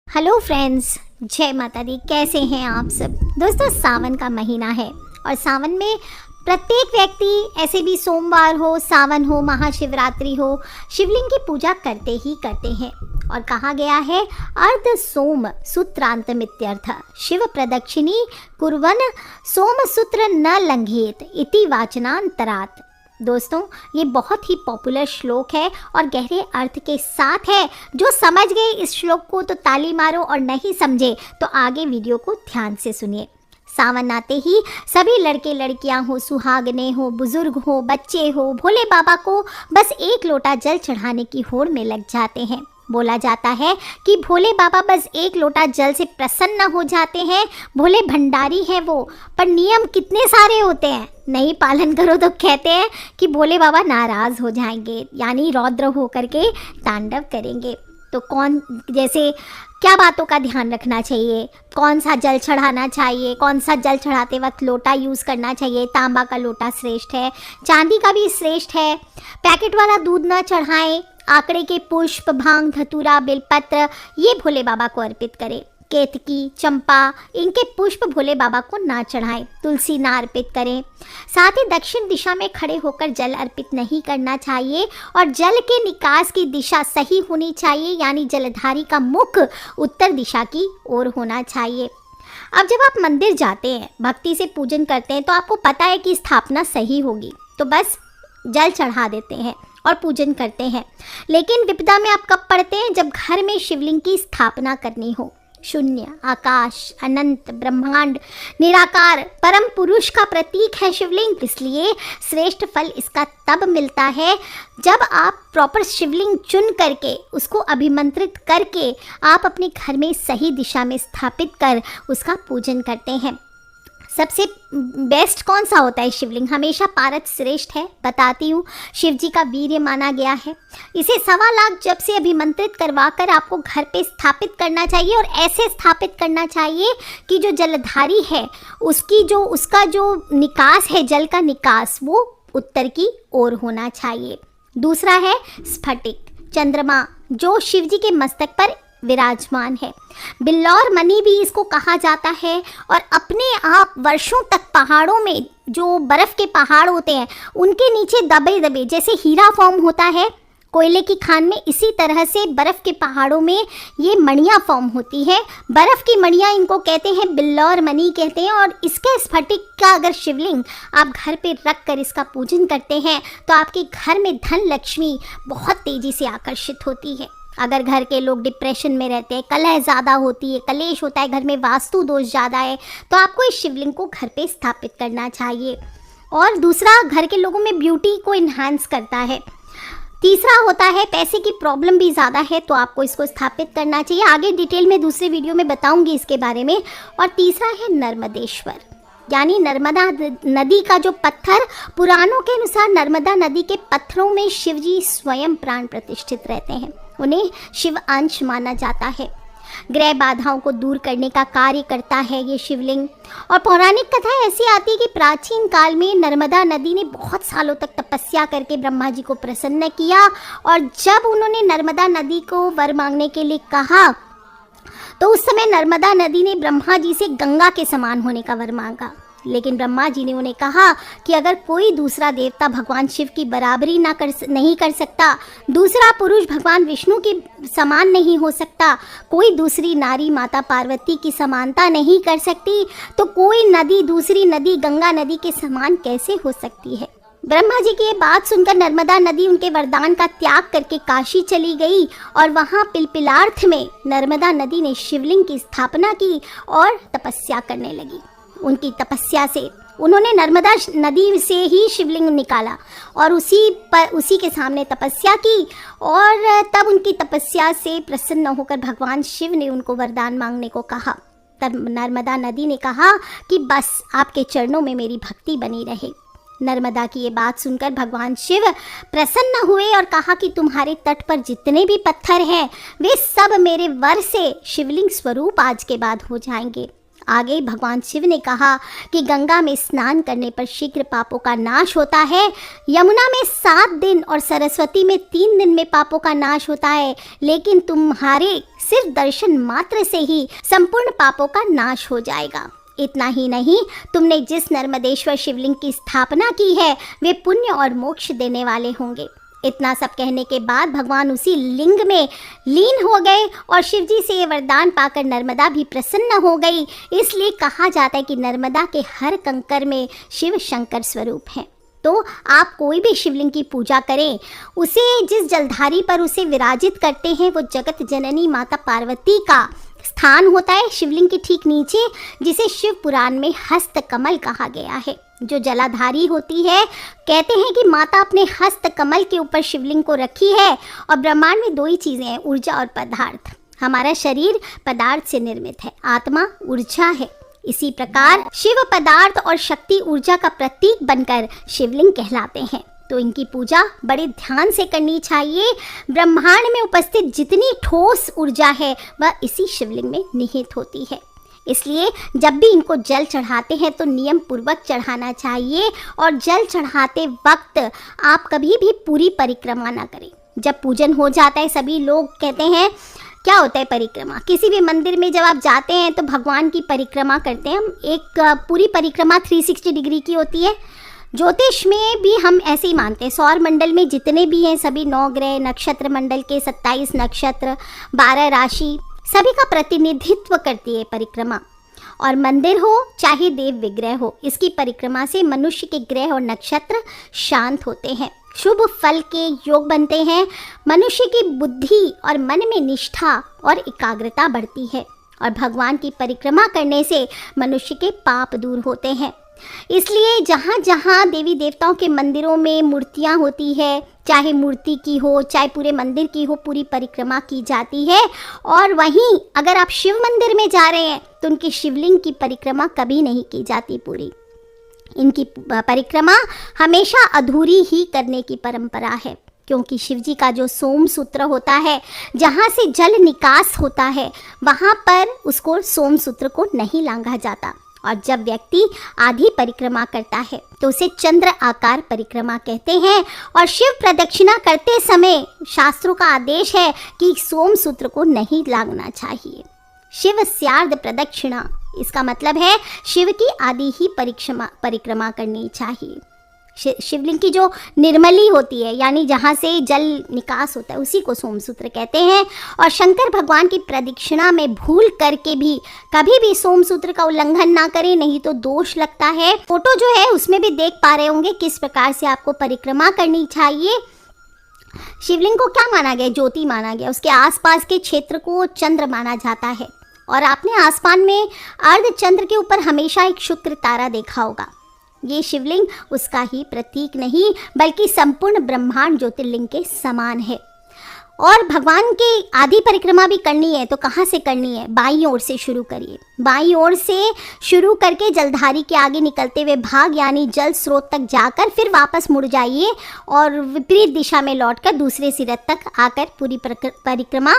Hello friends, जय माता दी। कैसे हैं आप सब दोस्तों? सावन का महीना है और सावन में प्रत्येक व्यक्ति, ऐसे भी सोमवार हो, सावन हो, महाशिवरात्रि हो, शिवलिंग की पूजा करते ही करते हैं। और कहा गया है अर्ध सोम सूत्रांत मित्यर्थ शिव प्रदक्षिणी कुर्वन सोम सूत्र न लंघेत इति वाचनांतरात्। दोस्तों, ये बहुत ही पॉपुलर श्लोक है और गहरे अर्थ के साथ है। जो समझ गए इस श्लोक को तो ताली मारो, और नहीं समझे तो आगे वीडियो को ध्यान से सुनिए। सावन आते ही सभी लड़के लड़कियां हो, सुहागने हो, बुजुर्ग हो, बच्चे हो, भोले बाबा को बस एक लोटा जल चढ़ाने की होड़ में लग जाते हैं। बोला जाता है कि भोले बाबा बस एक लोटा जल से प्रसन्न हो जाते हैं। भोले भंडारी हैं वो, पर नियम कितने सारे होते हैं, नहीं पालन करो तो कहते हैं कि भोले बाबा नाराज़ हो जाएंगे, यानी रौद्र होकर के तांडव करेंगे। तो कौन, जैसे क्या बातों का ध्यान रखना चाहिए, कौन सा जल चढ़ाना चाहिए, कौन सा जल चढ़ाते वक्त लोटा यूज़ करना चाहिए। तांबा का लोटा श्रेष्ठ है, चांदी का भी श्रेष्ठ है। पैकेट वाला दूध न चढ़ाएं। आंकड़े के पुष्प, भांग, धतूरा, बेलपत्र ये भोले बाबा को अर्पित करें। केतकी, चंपा, इनके पुष्प भोले बाबा को ना चढ़ाएं। तुलसी ना अर्पित करें। साथ ही दक्षिण दिशा में खड़े होकर जल अर्पित नहीं करना चाहिए और जल के निकास की दिशा सही होनी चाहिए, यानी जलधारी का मुख उत्तर दिशा की ओर होना चाहिए। अब जब आप मंदिर जाते हैं, भक्ति से पूजन करते हैं, तो आपको पता है कि स्थापना सही होगी, तो बस जल चढ़ा देते हैं और पूजन करते हैं। लेकिन विपदा में आप कब पड़ते हैं? जब घर में शिवलिंग की स्थापना करनी हो। शून्य, आकाश, अनंत, ब्रह्मांड, निराकार, परम पुरुष का प्रतीक है शिवलिंग। इसलिए श्रेष्ठ फल इसका तब मिलता है जब आप प्रॉपर शिवलिंग चुन करके, उसको अभिमंत्रित करके आप अपने घर में सही दिशा में स्थापित कर उसका पूजन करते हैं। सबसे बेस्ट कौन सा होता है? शिवलिंग हमेशा पारद श्रेष्ठ है। बताती हूँ, शिव जी का वीर्य माना गया है। इसे 1.25 लाख जप से अभिमंत्रित करवाकर आपको घर पे स्थापित करना चाहिए, और ऐसे स्थापित करना चाहिए कि जो जलधारी है उसका जो निकास है, जल का निकास, वो उत्तर की ओर होना चाहिए। दूसरा है स्फटिक, चंद्रमा, जो शिव जी के मस्तक पर विराजमान है। बिल्लौर मणि भी इसको कहा जाता है। और अपने आप वर्षों तक पहाड़ों में जो बर्फ़ के पहाड़ होते हैं, उनके नीचे दबे दबे जैसे हीरा फॉर्म होता है कोयले की खान में, इसी तरह से बर्फ़ के पहाड़ों में ये मणियाँ फॉर्म होती है। बर्फ़ की मणियाँ इनको कहते हैं, बिल्लौर मणि कहते हैं। और इसके स्फटिक का अगर शिवलिंग आप घर पे रख कर इसका पूजन करते हैं तो आपके घर में धन लक्ष्मी बहुत तेज़ी से आकर्षित होती है। अगर घर के लोग डिप्रेशन में रहते हैं, कलह ज़्यादा होती है, कलेश होता है, घर में वास्तु दोष ज़्यादा है, तो आपको इस शिवलिंग को घर पे स्थापित करना चाहिए। और दूसरा, घर के लोगों में ब्यूटी को इन्हांस करता है। तीसरा होता है, पैसे की प्रॉब्लम भी ज़्यादा है तो आपको इसको स्थापित करना चाहिए। आगे डिटेल में दूसरे वीडियो में बताऊंगी इसके बारे में। और तीसरा है नर्मदेश्वर, यानी नर्मदा नदी का जो पत्थर, पुराणों के अनुसार नर्मदा नदी के पत्थरों में शिवजी स्वयं प्राण प्रतिष्ठित रहते हैं। उन्हें शिव अंश माना जाता है। ग्रह बाधाओं को दूर करने का कार्य करता है ये शिवलिंग। और पौराणिक कथा ऐसी आती है कि प्राचीन काल में नर्मदा नदी ने बहुत सालों तक तपस्या करके ब्रह्मा जी को प्रसन्न किया, और जब उन्होंने नर्मदा नदी को वर मांगने के लिए कहा तो उस समय नर्मदा नदी ने ब्रह्मा जी से गंगा के समान होने का वर मांगा। लेकिन ब्रह्मा जी ने उन्हें कहा कि अगर कोई दूसरा देवता भगवान शिव की बराबरी नहीं कर सकता, दूसरा पुरुष भगवान विष्णु के समान नहीं हो सकता, कोई दूसरी नारी माता पार्वती की समानता नहीं कर सकती, तो कोई नदी दूसरी नदी गंगा नदी के समान कैसे हो सकती है। ब्रह्मा जी की ये बात सुनकर नर्मदा नदी उनके वरदान का त्याग करके काशी चली गई, और वहाँ पिलपिलार्थ में नर्मदा नदी ने शिवलिंग की स्थापना की और तपस्या करने लगी। उनकी तपस्या से उन्होंने नर्मदा नदी से ही शिवलिंग निकाला और उसी के सामने तपस्या की, और तब उनकी तपस्या से प्रसन्न होकर भगवान शिव ने उनको वरदान मांगने को कहा। तब नर्मदा नदी ने कहा कि बस आपके चरणों में मेरी भक्ति बनी रहे। नर्मदा की ये बात सुनकर भगवान शिव प्रसन्न हुए और कहा कि तुम्हारे तट पर जितने भी पत्थर हैं वे सब मेरे वर से शिवलिंग स्वरूप आज के बाद हो जाएंगे। आगे भगवान शिव ने कहा कि गंगा में स्नान करने पर शीघ्र पापों का नाश होता है, यमुना में 7 दिन और सरस्वती में 3 दिन में पापों का नाश होता है, लेकिन तुम्हारे सिर्फ दर्शन मात्र से ही संपूर्ण पापों का नाश हो जाएगा। इतना ही नहीं, तुमने जिस नर्मदेश्वर शिवलिंग की स्थापना की है वे पुण्य और मोक्ष देने वाले होंगे। इतना सब कहने के बाद भगवान उसी लिंग में लीन हो गए और शिव जी से ये वरदान पाकर नर्मदा भी प्रसन्न हो गई। इसलिए कहा जाता है कि नर्मदा के हर कंकर में शिव शंकर स्वरूप हैं। तो आप कोई भी शिवलिंग की पूजा करें, उसे जिस जलधारी पर उसे विराजित करते हैं वो जगत जननी माता पार्वती का स्थान होता है शिवलिंग के ठीक नीचे, जिसे शिव पुराण में हस्त कमल कहा गया है। जो जलाधारी होती है, कहते हैं कि माता अपने हस्त कमल के ऊपर शिवलिंग को रखी है। और ब्रह्मांड में 2 ही चीज़ें हैं, ऊर्जा और पदार्थ। हमारा शरीर पदार्थ से निर्मित है, आत्मा ऊर्जा है। इसी प्रकार शिव पदार्थ और शक्ति ऊर्जा का प्रतीक बनकर शिवलिंग कहलाते हैं। तो इनकी पूजा बड़े ध्यान से करनी चाहिए। ब्रह्मांड में उपस्थित जितनी ठोस ऊर्जा है वह इसी शिवलिंग में निहित होती है। इसलिए जब भी इनको जल चढ़ाते हैं तो नियम पूर्वक चढ़ाना चाहिए। और जल चढ़ाते वक्त आप कभी भी पूरी परिक्रमा ना करें। जब पूजन हो जाता है, सभी लोग कहते हैं क्या होता है परिक्रमा। किसी भी मंदिर में जब आप जाते हैं तो भगवान की परिक्रमा करते हैं हम। एक पूरी परिक्रमा 360 डिग्री की होती है। ज्योतिष में भी हम ऐसे ही मानते हैं। सौर मंडल में जितने भी हैं सभी 9 ग्रह, नक्षत्र मंडल के 27 नक्षत्र, 12 राशि, सभी का प्रतिनिधित्व करती है परिक्रमा। और मंदिर हो चाहे देव विग्रह हो, इसकी परिक्रमा से मनुष्य के ग्रह और नक्षत्र शांत होते हैं, शुभ फल के योग बनते हैं, मनुष्य की बुद्धि और मन में निष्ठा और एकाग्रता बढ़ती है। और भगवान की परिक्रमा करने से मनुष्य के पाप दूर होते हैं। इसलिए जहाँ जहाँ देवी देवताओं के मंदिरों में मूर्तियाँ होती है, चाहे मूर्ति की हो चाहे पूरे मंदिर की हो, पूरी परिक्रमा की जाती है। और वहीं अगर आप शिव मंदिर में जा रहे हैं तो उनकी शिवलिंग की परिक्रमा कभी नहीं की जाती पूरी। इनकी परिक्रमा हमेशा अधूरी ही करने की परंपरा है, क्योंकि शिव जी का जो सोम सूत्र होता है, जहाँ से जल निकास होता है, वहाँ पर उसको सोम सूत्र को नहीं लांघा जाता। और जब व्यक्ति आधी परिक्रमा करता है तो उसे चंद्र आकार परिक्रमा कहते हैं। और शिव प्रदक्षिणा करते समय शास्त्रों का आदेश है कि सोम सूत्र को नहीं लांघना चाहिए। शिव स्यार्ध प्रदक्षिणा, इसका मतलब है शिव की आधी ही परिक्रमा करनी चाहिए। शिवलिंग की जो निर्मली होती है, यानी जहाँ से जल निकास होता है, उसी को सोमसूत्र कहते हैं। और शंकर भगवान की प्रदक्षिणा में भूल करके भी कभी भी सोमसूत्र का उल्लंघन ना करें, नहीं तो दोष लगता है। फोटो जो है उसमें भी देख पा रहे होंगे किस प्रकार से आपको परिक्रमा करनी चाहिए। शिवलिंग को क्या माना गया? ज्योति माना गया। उसके आसपास के क्षेत्र को चंद्र माना जाता है। और आपने आसमान में अर्धचंद्र के ऊपर हमेशा एक शुक्र तारा देखा होगा। ये शिवलिंग उसका ही प्रतीक नहीं बल्कि संपूर्ण ब्रह्मांड ज्योतिर्लिंग के समान है। और भगवान की आधी परिक्रमा भी करनी है तो कहाँ से करनी है? बाईं ओर से शुरू करिए। बाईं ओर से शुरू करके जलधारी के आगे निकलते हुए भाग यानी जल स्रोत तक जाकर फिर वापस मुड़ जाइए और विपरीत दिशा में लौटकर दूसरे सिरे तक आकर पूरी परिक्रमा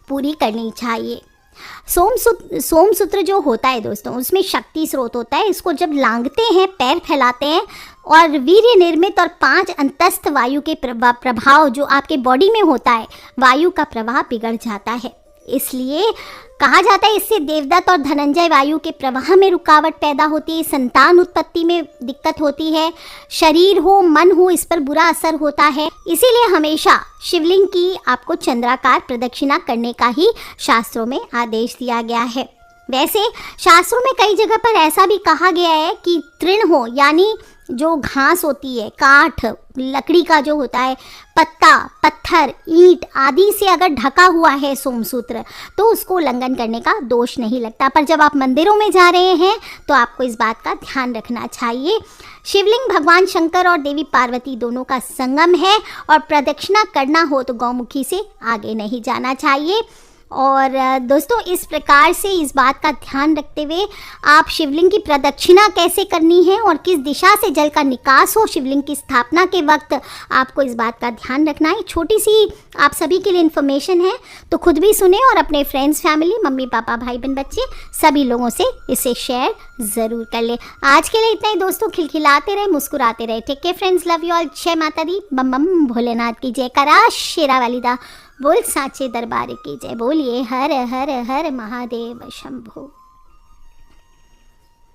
पूरी करनी चाहिए। सोमसूत्र जो होता है दोस्तों, उसमें शक्ति स्रोत होता है। इसको जब लांघते हैं, पैर फैलाते हैं और वीर्य निर्मित और 5 अंतस्थ वायु के प्रभाव जो आपके बॉडी में होता है, वायु का प्रवाह बिगड़ जाता है। इसलिए कहा जाता है इससे देवदत्त और धनंजय वायु के प्रवाह में रुकावट पैदा होती है, संतान उत्पत्ति में दिक्कत होती है, शरीर हो मन हो इस पर बुरा असर होता है। इसीलिए हमेशा शिवलिंग की आपको चंद्राकार प्रदक्षिणा करने का ही शास्त्रों में आदेश दिया गया है। वैसे शास्त्रों में कई जगह पर ऐसा भी कहा गया है कि तृण हो यानी जो घास होती है, काठ, लकड़ी का जो होता है, पत्ता, पत्थर, ईंट आदि से अगर ढका हुआ है सोमसूत्र तो उसको उल्लंघन करने का दोष नहीं लगता। पर जब आप मंदिरों में जा रहे हैं तो आपको इस बात का ध्यान रखना चाहिए। शिवलिंग भगवान शंकर और देवी पार्वती दोनों का संगम है और प्रदक्षिणा करना हो तो गौमुखी से आगे नहीं जाना चाहिए। और दोस्तों इस प्रकार से इस बात का ध्यान रखते हुए आप शिवलिंग की प्रदक्षिणा कैसे करनी है और किस दिशा से जल का निकास हो शिवलिंग की स्थापना के वक्त, आपको इस बात का ध्यान रखना है। छोटी सी आप सभी के लिए इन्फॉर्मेशन है, तो खुद भी सुने और अपने फ्रेंड्स, फैमिली, मम्मी पापा, भाई बहन, बच्चे सभी लोगों से इसे शेयर ज़रूर कर ले। आज के लिए इतना ही दोस्तों, खिलखिलाते रहे, मुस्कुराते रहे। Take care friends, love you all. जय माता दी, बम बम भोलेनाथ की जय, करा शेरा वाली दा, बोल साचे दरबार की जय, बोलिए हर हर हर महादेव शंभो।